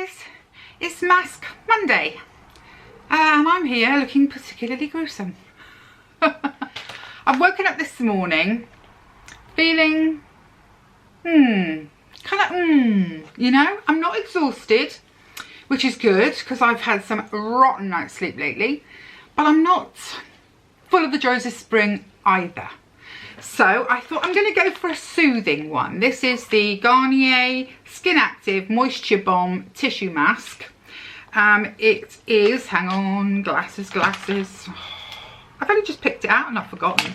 guys, it's Mask Monday and I'm here looking particularly gruesome. I've woken up this morning feeling you know, I'm not exhausted, which is good because I've had some rotten night's sleep lately, but I'm not full of the joys of spring either. So I thought I'm going to go for a soothing one. This is the Garnier Skin Active Moisture Bomb Tissue Mask. It is, hang on, glasses. I've only just picked it out and I've forgotten.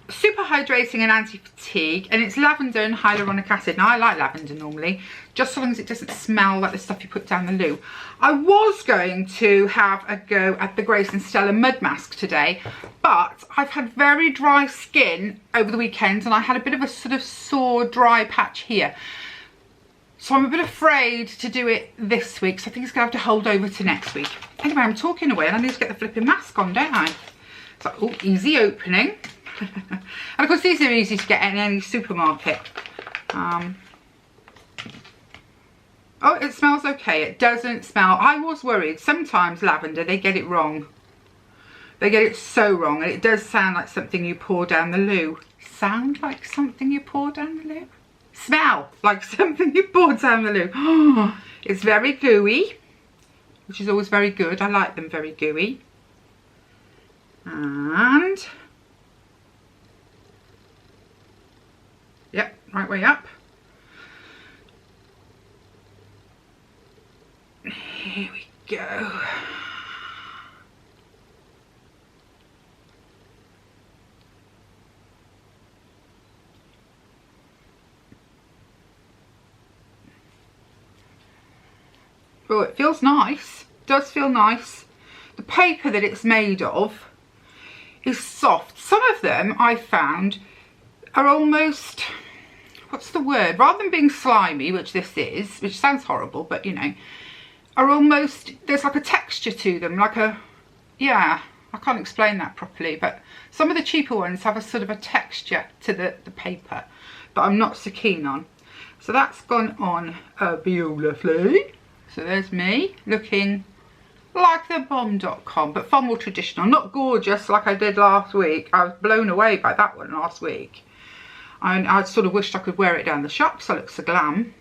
Super hydrating and anti-fatigue, and it's lavender and hyaluronic acid. Now I like lavender normally, just so long as it doesn't smell like the stuff you put down the loo. I was going to have a go at the Grace and Stella Mud Mask today, but I've had very dry skin over the weekend and I had a bit of a sort of sore dry patch here. So I'm a bit afraid to do it this week, so I think it's going to have to hold over to next week. Anyway, I'm talking away and I need to get the flipping mask on, don't I? So, oh, easy opening. And of course these are easy to get in any supermarket. Oh, it smells okay. It doesn't smell, I was worried. Sometimes lavender, they get it wrong. They get it so wrong, and it does sound like something you pour down the loo. Sound like something you pour down the loo? Smell like something you pour down the loo. Oh, it's very gooey, which is always very good. I like them very gooey. And yep, right way up. Here we go. Oh, it feels nice. It does feel nice. The paper that it's made of is soft. Some of them I found are almost, what's the word, rather than being slimy, which this is, which sounds horrible, but you know, are almost, there's like a texture to them, like a, yeah, I can't explain that properly, but some of the cheaper ones have a sort of a texture to the paper that I'm not so keen on. So that's gone on beautifully. So there's me looking like the bomb.com, but far more traditional, not gorgeous like I did last week. I was blown away by that one last week. And I sort of wished I could wear it down the shop so it looks so glam.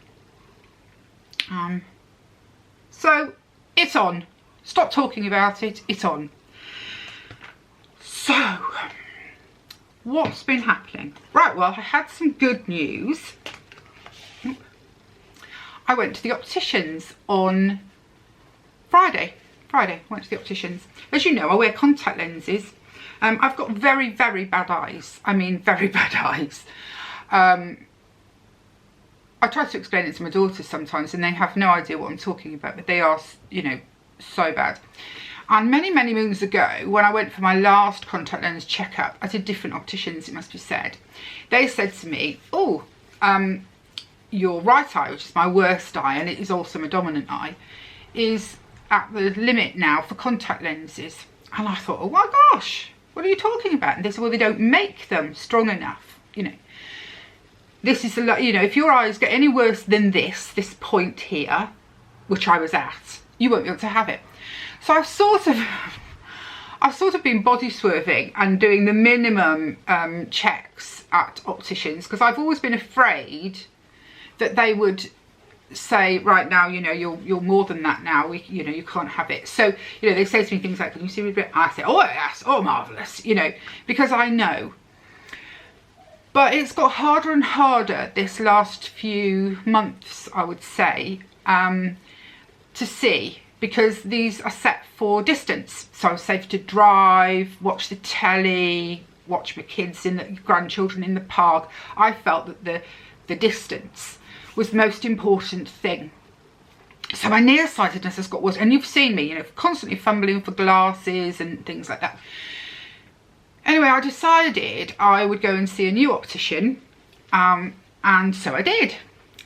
So it's on. Stop talking about it, it's on. So what's been happening? Right, well, I had some good news. I went to the opticians on Friday, I went to the opticians. As you know, I wear contact lenses. I've got very, very bad eyes. I mean, very bad eyes. I try to explain it to my daughters sometimes and they have no idea what I'm talking about, but they are, you know, so bad. And many, many moons ago, when I went for my last contact lens checkup at a different opticians, it must be said, they said to me, oh, your right eye, which is my worst eye, and it is also my dominant eye, is at the limit now for contact lenses. And I thought, oh my gosh, what are you talking about? And they said, well, they don't make them strong enough, you know. This is a lot, you know, if your eyes get any worse than this point here, which I was at, you won't be able to have it. So I've sort of been body swerving and doing the minimum checks at opticians, because I've always been afraid that they would say, right now, you know, you're more than that now, you know, you can't have it. So, you know, they say to me things like, can you see me a bit? I say, oh yes, oh marvellous, you know, because I know. But it's got harder and harder this last few months, I would say, to see, because these are set for distance. So I'm safe to drive, watch the telly, watch my kids and the grandchildren in the park. I felt that the distance was the most important thing. So my nearsightedness has got worse, and you've seen me, you know, constantly fumbling for glasses and things like that. Anyway, I decided I would go and see a new optician, and so I did.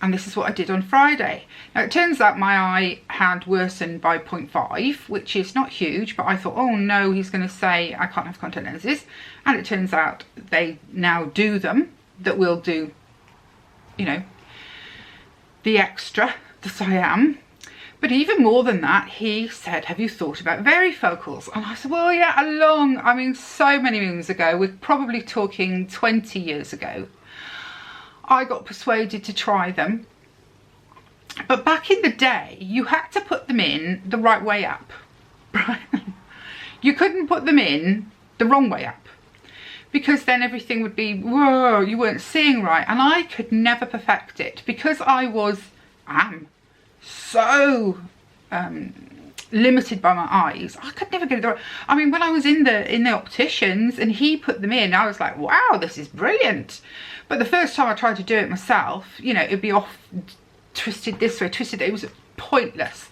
And this is what I did on Friday. Now, it turns out my eye had worsened by 0.5, which is not huge, but I thought, oh no, he's going to say I can't have contact lenses. And it turns out they now do them, that will do, you know, the extra that I am. But even more than that, he said, have you thought about varifocals? And I said, well, yeah, I mean, so many moons ago, we're probably talking 20 years ago, I got persuaded to try them. But back in the day, you had to put them in the right way up, right? You couldn't put them in the wrong way up, because then everything would be, whoa, you weren't seeing right. And I could never perfect it because I am so limited by my eyes. I could never get it right. I mean, when I was in the opticians and he put them in, I was like, wow, this is brilliant. But the first time I tried to do it myself, you know, it'd be off, twisted this way, twisted that. It was pointless.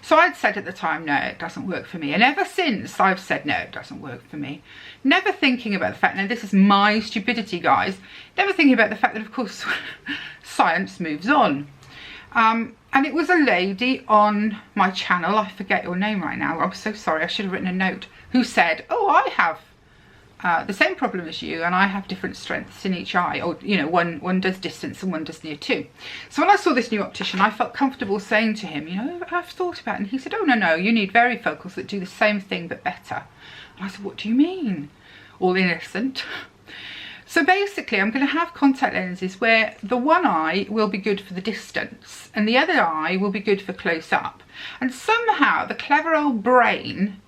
So I'd said at the time, no, it doesn't work for me. And ever since I've said, no, it doesn't work for me. Never thinking about the fact, now this is my stupidity, guys, never thinking about the fact that, of course, science moves on. And it was a lady on my channel, I forget your name right now, I'm so sorry, I should have written a note, who said, oh, I have the same problem as you, and I have different strengths in each eye, or, you know, one does distance and one does near too. So when I saw this new optician, I felt comfortable saying to him, you know, I've thought about it. And he said, oh, no, you need varifocals that do the same thing but better. And I said, what do you mean? All innocent. So basically, I'm going to have contact lenses where the one eye will be good for the distance and the other eye will be good for close up. And somehow the clever old brain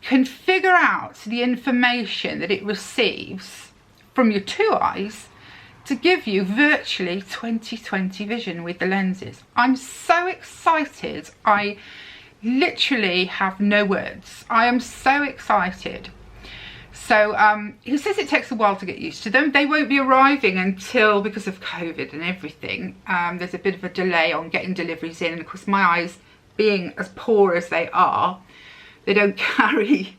can figure out the information that it receives from your two eyes to give you virtually 20/20 vision with the lenses. I'm so excited. I literally have no words. I am so excited. So he says it takes a while to get used to them. They won't be arriving until, because of COVID and everything, there's a bit of a delay on getting deliveries in. And of course, my eyes being as poor as they are, they don't carry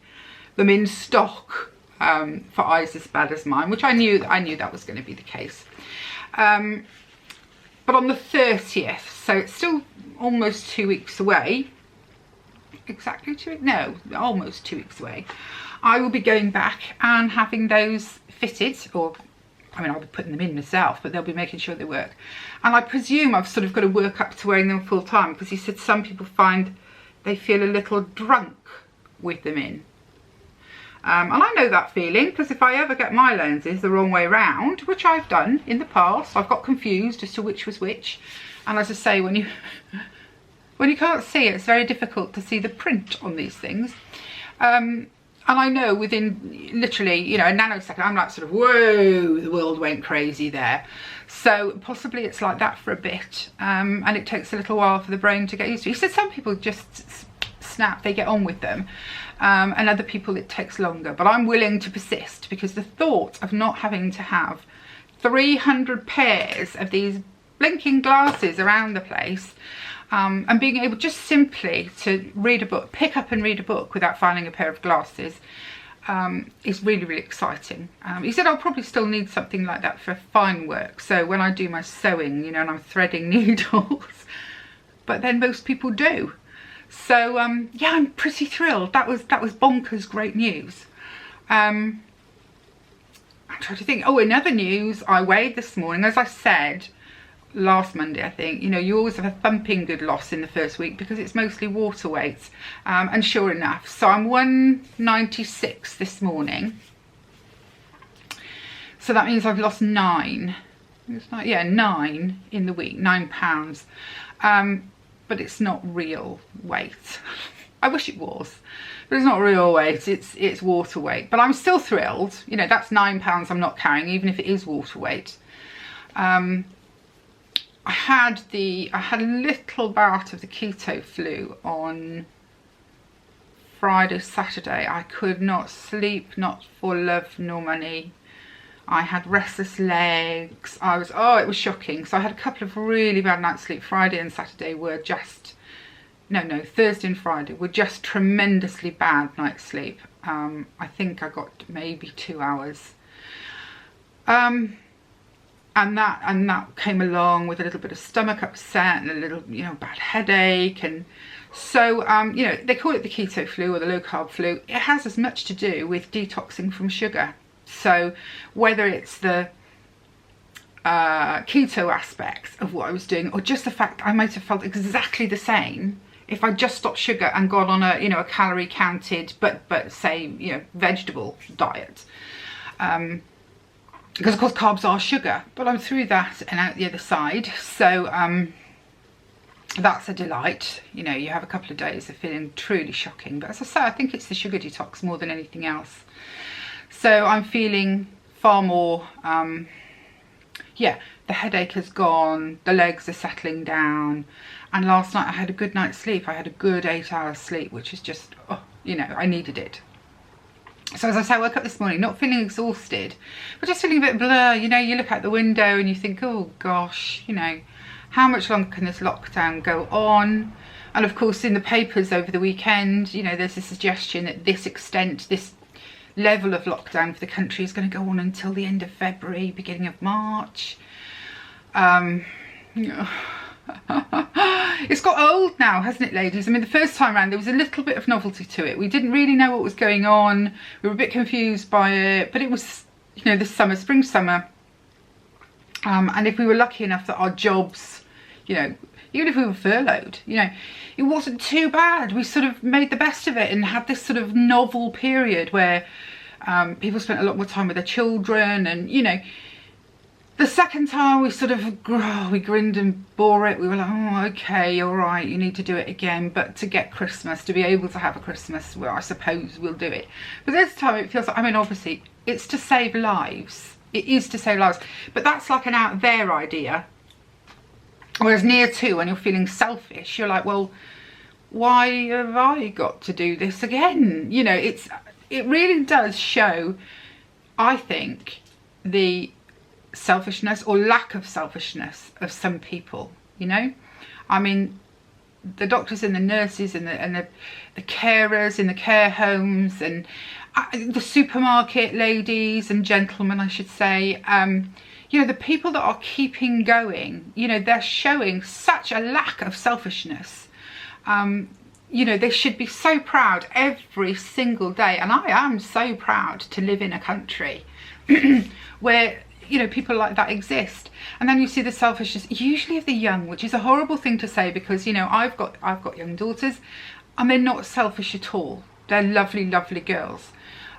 them in stock for eyes as bad as mine, which I knew that was going to be the case. But on the 30th, so it's still almost 2 weeks away. Exactly 2 weeks? No, almost 2 weeks away. I will be going back and having those fitted, or I mean, I'll be putting them in myself, but they'll be making sure they work. And I presume I've sort of got to work up to wearing them full time, because he said some people find they feel a little drunk with them in. And I know that feeling, because if I ever get my lenses the wrong way round, which I've done in the past, I've got confused as to which was which. And as I say, when you can't see it, it's very difficult to see the print on these things. And I know within literally, you know, a nanosecond, I'm like sort of, whoa, the world went crazy there. So possibly it's like that for a bit. And it takes a little while for the brain to get used to. He said some people just snap, they get on with them. And other people it takes longer. But I'm willing to persist, because the thought of not having to have 300 pairs of these blinking glasses around the place, and being able just simply to read a book, pick up and read a book without finding a pair of glasses, is really, really exciting. He said I'll probably still need something like that for fine work. So when I do my sewing, you know, and I'm threading needles, but then most people do. So yeah, I'm pretty thrilled. That was bonkers great news. I'm trying to think. Oh, in other news, I weighed this morning, as I said last Monday, I think, you know, you always have a thumping good loss in the first week because it's mostly water weight, and sure enough, so I'm 196 this morning, so that means I've lost 9. It's not, yeah, 9 in the week, 9 pounds, but it's not real weight. I wish it was, but it's not real weight, it's water weight. But I'm still thrilled, you know, that's 9 pounds I'm not carrying, even if it is water weight. I had a little bout of the keto flu on Friday, Saturday. I could not sleep, not for love nor money. I had restless legs. It was shocking. So I had a couple of really bad nights sleep. Friday and Saturday were just, Thursday and Friday were just tremendously bad night's sleep. I think I got maybe 2 hours. And that came along with a little bit of stomach upset and a little, bad headache. And so, they call it the keto flu or the low carb flu. It has as much to do with detoxing from sugar. So whether it's the keto aspects of what I was doing, or just the fact I might have felt exactly the same if I just stopped sugar and gone on a, you know, a calorie counted but say, you know, vegetable diet. Because of course carbs are sugar, but I'm through that and out the other side. So that's a delight. You know, you have a couple of days of feeling truly shocking, but as I say, I think it's the sugar detox more than anything else. So I'm feeling far more, yeah, the headache has gone, the legs are settling down, and last night I had a good night's sleep. I had a good 8 hours sleep, which is just, oh, you know, I needed it. So as I say, I woke up this morning not feeling exhausted, but just feeling a bit blur. You know, you look out the window and you think, oh gosh, you know, how much longer can this lockdown go on? And of course, in the papers over the weekend, you know, there's a suggestion that this extent, this level of lockdown for the country is going to go on until the end of February, beginning of March. It's got old now, hasn't it, ladies? I mean, the first time around there was a little bit of novelty to it. We didn't really know what was going on. We were a bit confused by it, but it was, you know, this summer, spring, summer. And if we were lucky enough that our jobs, you know, even if we were furloughed, you know, it wasn't too bad. We sort of made the best of it and had this sort of novel period where people spent a lot more time with their children. And, you know, the second time we sort of, we grinned and bore it. We were like, oh, okay, all right, you need to do it again. But to get Christmas, to be able to have a Christmas, well, I suppose we'll do it. But this time it feels like, I mean, obviously, it's to save lives. It is to save lives. But that's like an out there idea. Whereas near to, when you're feeling selfish, you're like, well, why have I got to do this again? You know, it really does show, I think, the selfishness or lack of selfishness of some people, you know. I mean, the doctors and the nurses and the carers in the care homes and the supermarket ladies and gentlemen, I should say, you know, the people that are keeping going, you know, they're showing such a lack of selfishness. You know, they should be so proud every single day. And I am so proud to live in a country where, you know, people like that exist. And then you see the selfishness, usually of the young, which is a horrible thing to say because, you know, I've got young daughters and they're not selfish at all. They're lovely, lovely girls.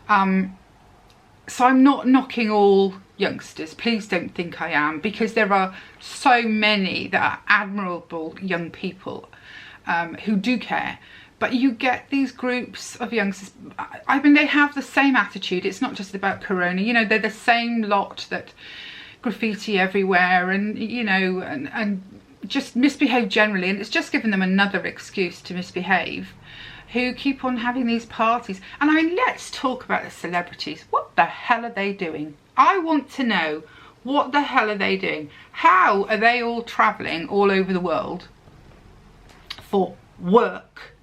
So I'm not knocking all youngsters, please don't think I am, because there are so many that are admirable young people who do care. But you get these groups of youngsters, I mean, they have the same attitude. It's not just about corona, you know, they're the same lot that graffiti everywhere and, you know, and just misbehave generally, and it's just given them another excuse to misbehave, who keep on having these parties. And I mean, let's talk about the celebrities. What the hell are they doing? I want to know, what the hell are they doing? How are they all travelling all over the world for work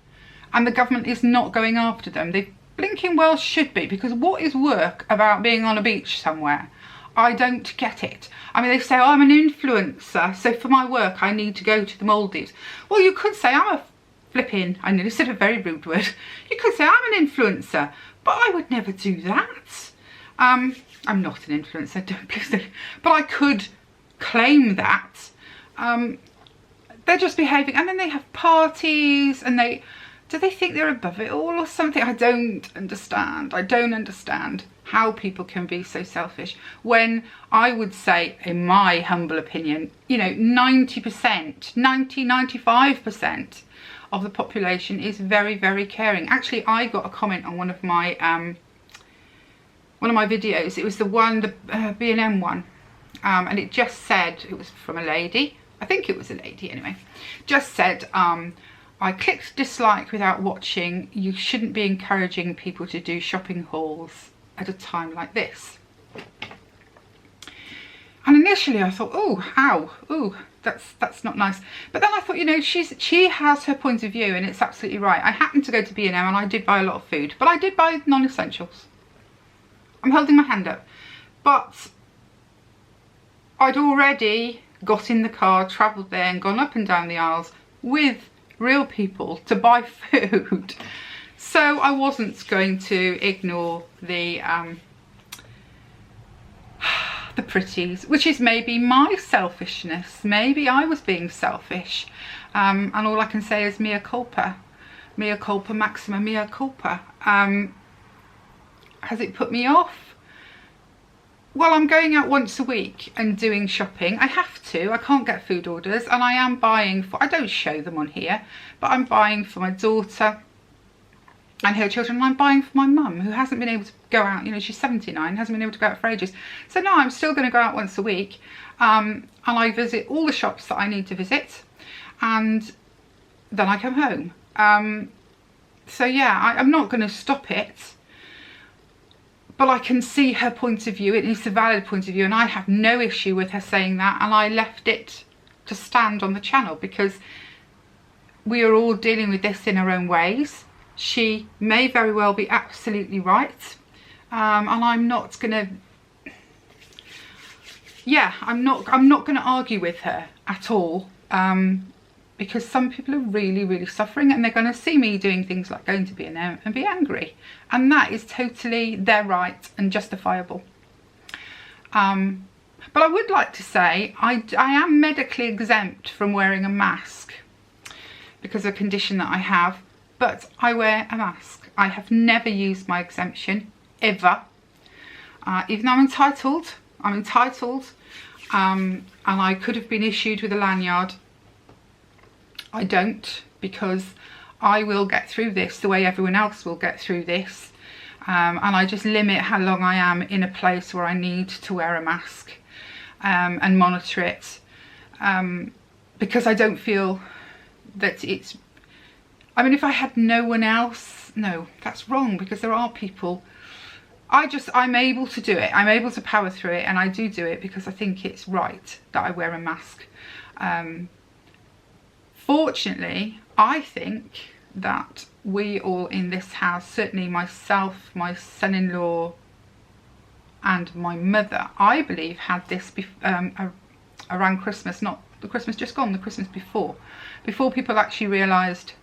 and the government is not going after them? They blinking well should be, because what is work about being on a beach somewhere? I don't get it. I mean, they say, oh, I'm an influencer, so for my work I need to go to the Maldives. Well, you could say I'm a flipping, I nearly said a very rude word. You could say I'm an influencer, but I would never do that. I'm not an influencer, please don't. But I could claim that. They're just behaving, and then they have parties, and do they think they're above it all or something? I don't understand. I don't understand how people can be so selfish when I would say, in my humble opinion, you know, 90%, 95% of the population is very, very caring. Actually, I got a comment on one of my videos. It was the B&M one, and it just said, it was from a lady, I think it was a lady anyway, just said, I clicked dislike without watching. You shouldn't be encouraging people to do shopping hauls at a time like this. And initially I thought, oh, ow, oh, that's not nice. But then I thought, you know, she has her point of view, and it's absolutely right. I happened to go to B&M and I did buy a lot of food, but I did buy non-essentials. I'm holding my hand up. But I'd already got in the car, travelled there and gone up and down the aisles with real people to buy food. So I wasn't going to ignore the the pretties, which is maybe my selfishness. Maybe I was being selfish, and all I can say is mea culpa, maxima mea culpa. Has it put me off? Well, I'm going out once a week and doing shopping. I have to. I can't get food orders, and I am buying for, I don't show them on here, but I'm buying for my daughter and her children, and I'm buying for my mum, who hasn't been able to go out. You know, she's 79, hasn't been able to go out for ages. So no, I'm still going to go out once a week, and I visit all the shops that I need to visit, and then I come home. So yeah, I'm not going to stop it, but I can see her point of view. It is a valid point of view, and I have no issue with her saying that, and I left it to stand on the channel because we are all dealing with this in our own ways. She may very well be absolutely right, and I'm not gonna, yeah, I'm not gonna argue with her at all, because some people are really suffering, and they're going to see me doing things like going to B&M and be angry, and that is totally their right and justifiable. But I would like to say I am medically exempt from wearing a mask because of a condition that I have. But I wear a mask. I have never used my exemption, ever. Even though I'm entitled, and I could have been issued with a lanyard. I don't, because I will get through this the way everyone else will get through this. And I just limit how long I am in a place where I need to wear a mask, and monitor it, because I don't feel that it's, I mean, if I had no one else, no, that's wrong, because there are people, I'm able to do it. I'm able to power through it, and I do it because I think it's right that I wear a mask. Fortunately, I think that we all in this house, certainly myself, my son-in-law, and my mother, I believe, had this around Christmas, not the Christmas just gone, the Christmas before people actually realised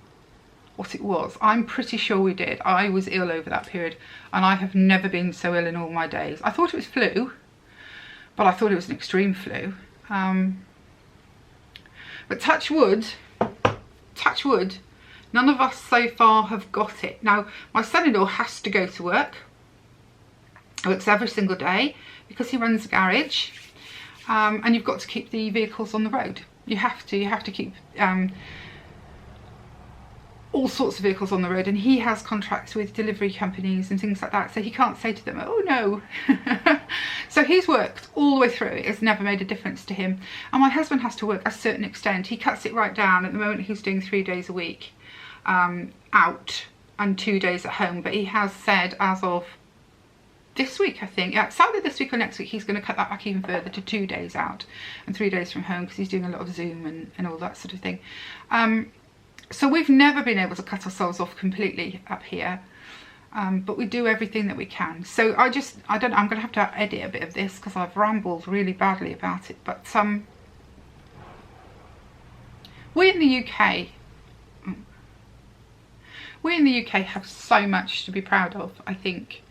what it was. I'm pretty sure we did. I was ill over that period, and I have never been so ill in all my days. I thought it was flu, but I thought it was an extreme flu. But touch wood, none of us so far have got it. Now, my son-in-law has to go to work. He works every single day because he runs a garage, and you've got to keep the vehicles on the road. You have to keep all sorts of vehicles on the road, and he has contracts with delivery companies and things like that, so he can't say to them, oh no. So he's worked all the way through. It has never made a difference to him. And my husband has to work a certain extent. He cuts it right down. At the moment he's doing 3 days a week out and 2 days at home, but he has said as of this week, I think, yeah, it's either this week or next week, he's going to cut that back even further to 2 days out and 3 days from home, because he's doing a lot of Zoom and all that sort of thing. So we've never been able to cut ourselves off completely up here, but we do everything that we can. So I'm going to have to edit a bit of this because I've rambled really badly about it. But we in the UK have so much to be proud of, I think,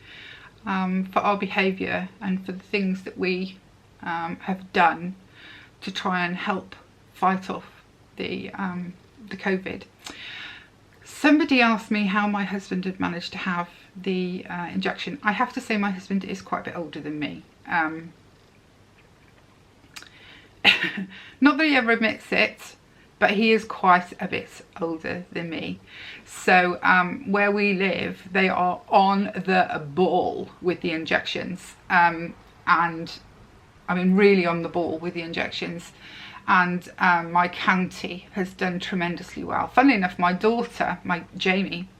for our behaviour and for the things that we have done to try and help fight off the COVID. Somebody asked me how my husband had managed to have the injection. I have to say my husband is quite a bit older than me. Not that he ever admits it, but he is quite a bit older than me. So where we live, they are on the ball with the injections, and I mean really on the ball with the injections. And my county has done tremendously well. Funnily enough, my daughter, Jamie,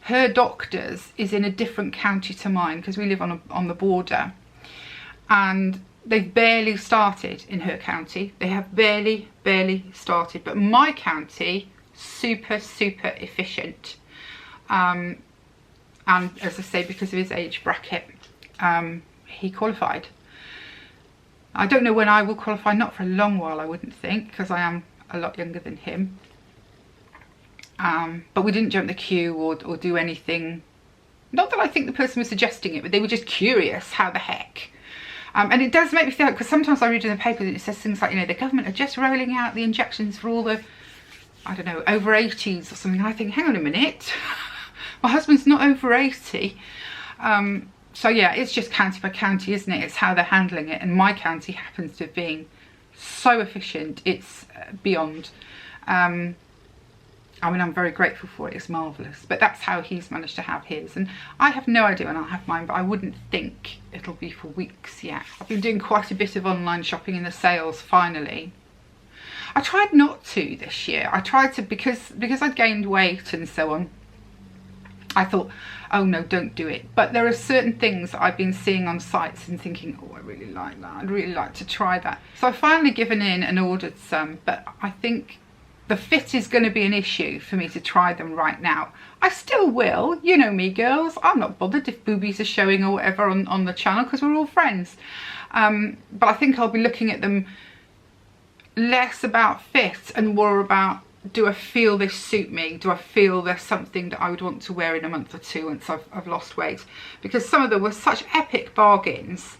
her doctor's is in a different county to mine because we live on the border, and they've barely started in her county. They have barely started, but my county, super efficient. And as I say, because of his age bracket, he qualified. I don't know when I will qualify, not for a long while I wouldn't think, because I am a lot younger than him. But we didn't jump the queue or do anything. Not that I think the person was suggesting it, but they were just curious how the heck. And it does make me think, because sometimes I read in the paper that it says things like, you know, the government are just rolling out the injections for all the, I don't know, over 80s or something. And I think, hang on a minute, my husband's not over 80. So yeah, it's just county by county, isn't it? It's how they're handling it. And my county happens to being so efficient, it's beyond. I mean, I'm very grateful for it, it's marvellous. But that's how he's managed to have his. And I have no idea when I'll have mine, but I wouldn't think it'll be for weeks yet. I've been doing quite a bit of online shopping in the sales, finally. I tried not to this year. I tried to, because I'd gained weight and so on. I thought, oh no, don't do it. But there are certain things that I've been seeing on sites and thinking, oh, I really like that. I'd really like to try that. So I've finally given in and ordered some, but I think the fit is going to be an issue for me to try them right now. I still will, you know me girls, I'm not bothered if boobies are showing or whatever on the channel, because we're all friends. But I think I'll be looking at them less about fit and more about, do I feel this suit me? Do I feel there's something that I would want to wear in a month or two once I've lost weight? Because some of them were such epic bargains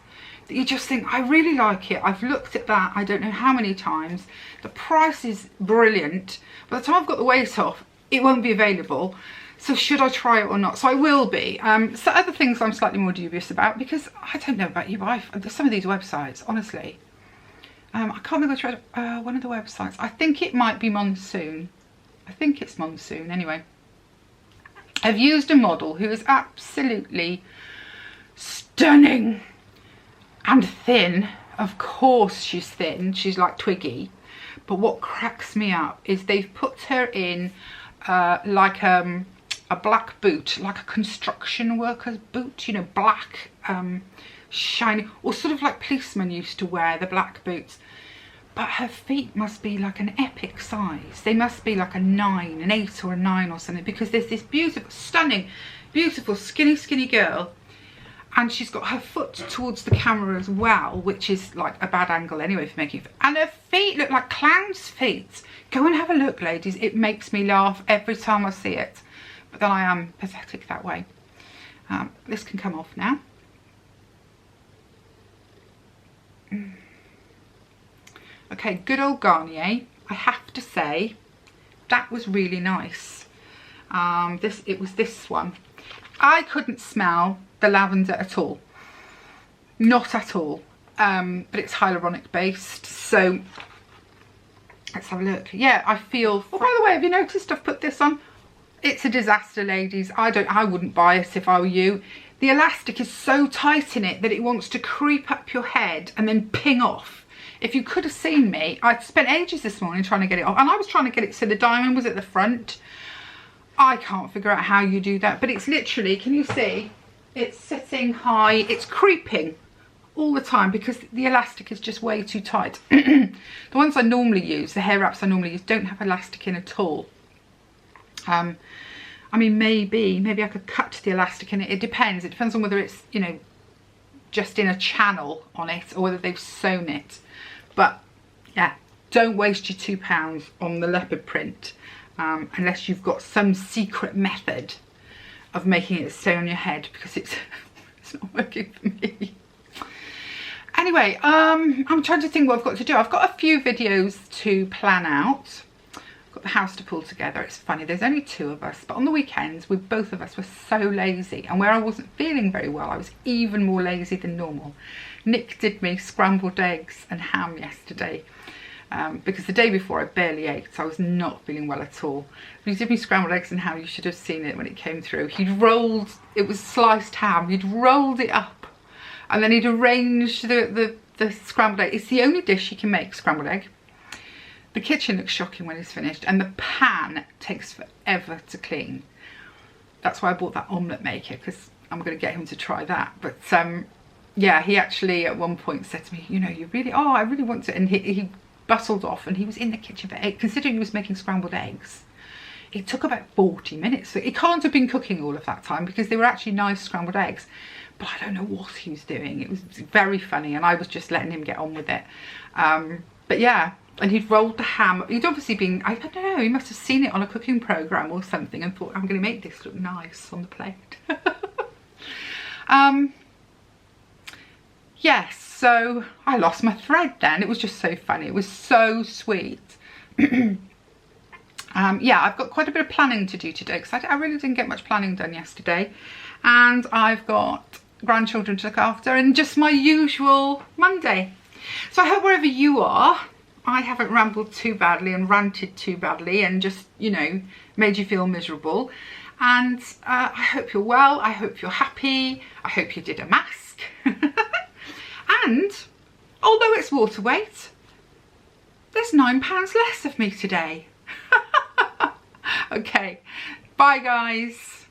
that you just think, I really like it. I've looked at that I don't know how many times. The price is brilliant. By the time I've got the weight off, it won't be available. So should I try it or not? So I will be. So other things I'm slightly more dubious about, because I don't know about you, but some of these websites, honestly, I can't remember which one of the websites. I think it might be Monsoon. I think it's Monsoon anyway. I've used a model who is absolutely stunning and thin. Of course she's thin, she's like Twiggy. But what cracks me up is they've put her in like a black boot, like a construction worker's boot, you know, black, shiny, or sort of like policemen used to wear the black boots. But her feet must be like an epic size. They must be like a 9, an 8 or a 9 or something, because there's this beautiful, stunning, beautiful, skinny girl, and she's got her foot towards the camera as well, which is like a bad angle anyway for making it. And her feet look like clown's feet. Go and have a look, ladies. It makes me laugh every time I see it. But then I am pathetic that way. This can come off now. Okay, good old Garnier. I have to say, that was really nice. It was this one. I couldn't smell the lavender at all. Not at all. But it's hyaluronic based, so let's have a look. Yeah, I feel... Oh, by the way, have you noticed I've put this on? It's a disaster, ladies. I wouldn't buy it if I were you. The elastic is so tight in it that it wants to creep up your head and then ping off. If you could have seen me, I spent ages this morning trying to get it off, and I was trying to get it so the diamond was at the front. I can't figure out how you do that, but it's literally, can you see? It's sitting high, it's creeping all the time because the elastic is just way too tight. The ones I normally use, the hair wraps I normally use, don't have elastic in at all. I mean, maybe I could cut the elastic in it. It depends on whether it's, you know, just in a channel on it or whether they've sewn it. But yeah, don't waste your £2 on the leopard print unless you've got some secret method of making it stay on your head, because it's not working for me. Anyway, I'm trying to think what I've got to do. I've got a few videos to plan out. I've got the house to pull together. It's funny, there's only 2 of us, but on the weekends both of us were so lazy, and where I wasn't feeling very well, I was even more lazy than normal. Nick did me scrambled eggs and ham yesterday, because the day before I barely ate, so I was not feeling well at all. But he did me scrambled eggs and ham. You should have seen it when it came through. He'd rolled, it was sliced ham, he'd rolled it up, and then he'd arranged the scrambled egg. It's the only dish he can make, scrambled egg. The kitchen looks shocking when it's finished, and the pan takes forever to clean. That's why I bought that omelette maker, because I'm going to get him to try that. But yeah, he actually at one point said to me, you know, I really want to, and he bustled off, and he was in the kitchen for 8, considering he was making scrambled eggs. It took about 40 minutes. So he can't have been cooking all of that time, because they were actually nice scrambled eggs. But I don't know what he was doing. It was very funny, and I was just letting him get on with it. But yeah, and he'd rolled the ham. He'd obviously been, I don't know, he must have seen it on a cooking programme or something and thought, I'm going to make this look nice on the plate. Yes, So I lost my thread then. It was just so funny. It was so sweet. Yeah, I've got quite a bit of planning to do today because I really didn't get much planning done yesterday. And I've got grandchildren to look after and just my usual Monday. So I hope wherever you are, I haven't rambled too badly and ranted too badly and just, you know, made you feel miserable. And I hope you're well. I hope you're happy. I hope you did a mask. And although it's water weight, there's £9 less of me today. Okay, bye guys.